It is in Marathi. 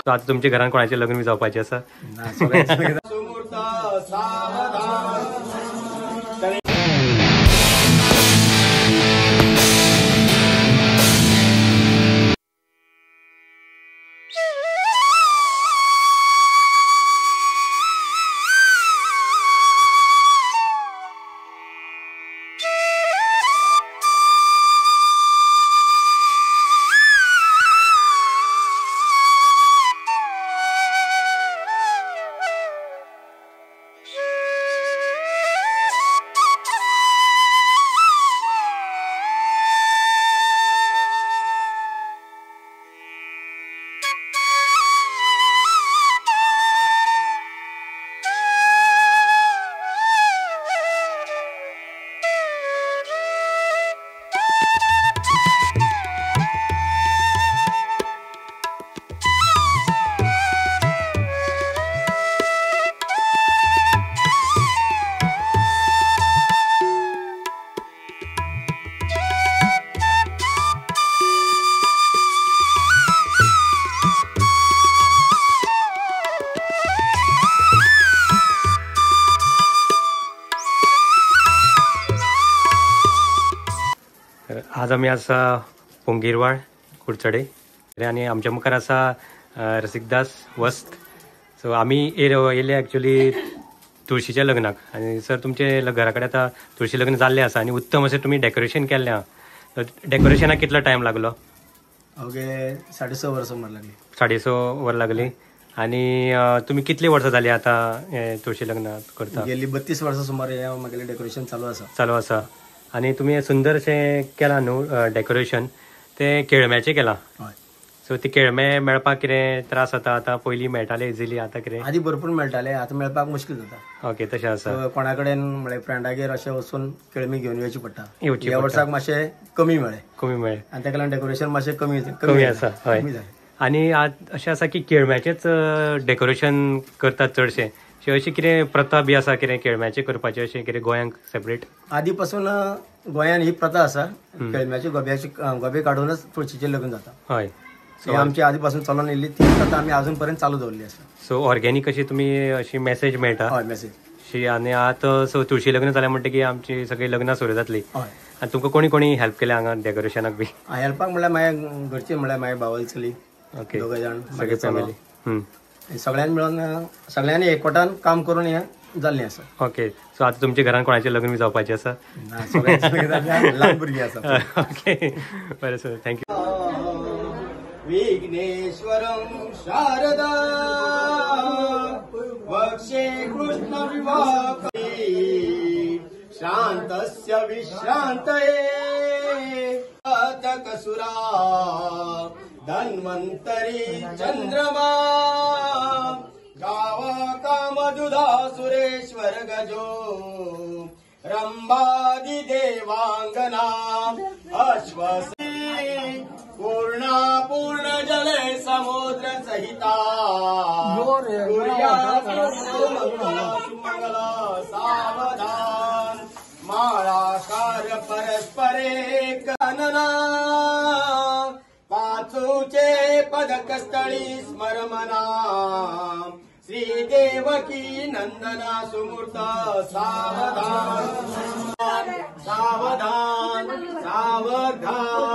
आता तुमच्या घरात कोणाचे लग्न जावपाचे आसा? आज आम्ही आसा पोंगीरवाड कुडचडे आणि आमच्या मुखार आसा रसिकदास वस्त. सो आमी येयले एक्चुअली तुळशीच्या लग्नाक. आणि सर तुमचे घरा कडेन आतां तुळशी लग्न जाल्लें आसा आणि उत्तम अशें तुमी डेकोरेशन केल्लें आहा. डेकोरेशनाक कितलो टायम लागलो? अवघे 6.5 वर्सां लागली. 6.5 वर लागली. आणि तुम्ही कितली वर्सां जाली आतां तुळशी लग्न करता? गेली 32 वर्सां सुमार म्हागेलें डेकोरेशन चालू आसा. आणि तुम्ही सुंदर अशें केलां न्हू डेकोरेशन, ते केळम्याचें केलां. सो ते केळमे मेळपाक कितें त्रास जाता? आतां पयलीं मेळटाले इजिली, आतां कितें? आदी भरपूर मेळटाले, आतां मेळपाक मुश्कील जाता. ओके, तशें आसा. कोणा कडेन म्हळ्यार फ्रेंडागेर अशें वचून केळमी घेवन येवची पडटा. ह्या वर्साक मातशें कमी मेळ्ळे आनी ताका लागून डेकोरेशन मातशें कमी आसा. हय. आनी अशें आसा की केळम्याचेंच डेकोरेशन करतात चडशे. अशी कितें प्रथा बी आसा कितें केळम्याचें करपाचें अशें कितें गोंयांक सेपरेट? आदी पासून गोंयांत ही प्रथा आसा. केळम्याचे गोबे काडूनच तुळशीचें लग्न जाता. हय. सो आमची आदी पासून चलून येयल्ली ती प्रथा आमी अजून पर्यंत चालू दवरली आसा. सो ऑर्गेनीक अशी तुमी अशी मेसेज मेळटा? हय, मेसेज. आनी आतां सो तुळशी लग्न जालें म्हणटकीर आमची सगळी लग्नां सुरू जातली. हय. आनी तुमकां कोणी कोणी हेल्प केलें हांगा डेकोरेशनाक बी? हेल्पाक म्हळ्यार म्हाज्या घरचे म्हळ्यार म्हाज्या भावाली चली. ओके. 2 जाण सगळी फॅमिली. सगळ्यांनी मेळून सगळ्यांनी एकवटान काम करून हें जाल्लें आसा. ओके. सो आतां तुमच्या घरान कोणाचें लग्न बी जावपाचें आसा? ल्हान भुरगीं आसा. ओके, बरें सर, थँक्यू. विघ्नेश्वरं शारदा वक्षे कृष्ण विवाहे शान्तस्य विश्रान्तये कसुरा धन्वन्तरी चन्द्रमा गावा कामदुधा सुरेश्वर गजो रंबादि देवांगना अश्वसी पूर्णा पूर्ण जले समुद्र सहिता सुमंगला सावधान माळाकार परस्परे कनना पाचूचे पदकस्थळी स्मरमना श्रीदेवकी नंदना सुमूर्त सावधान सावधान सावधान.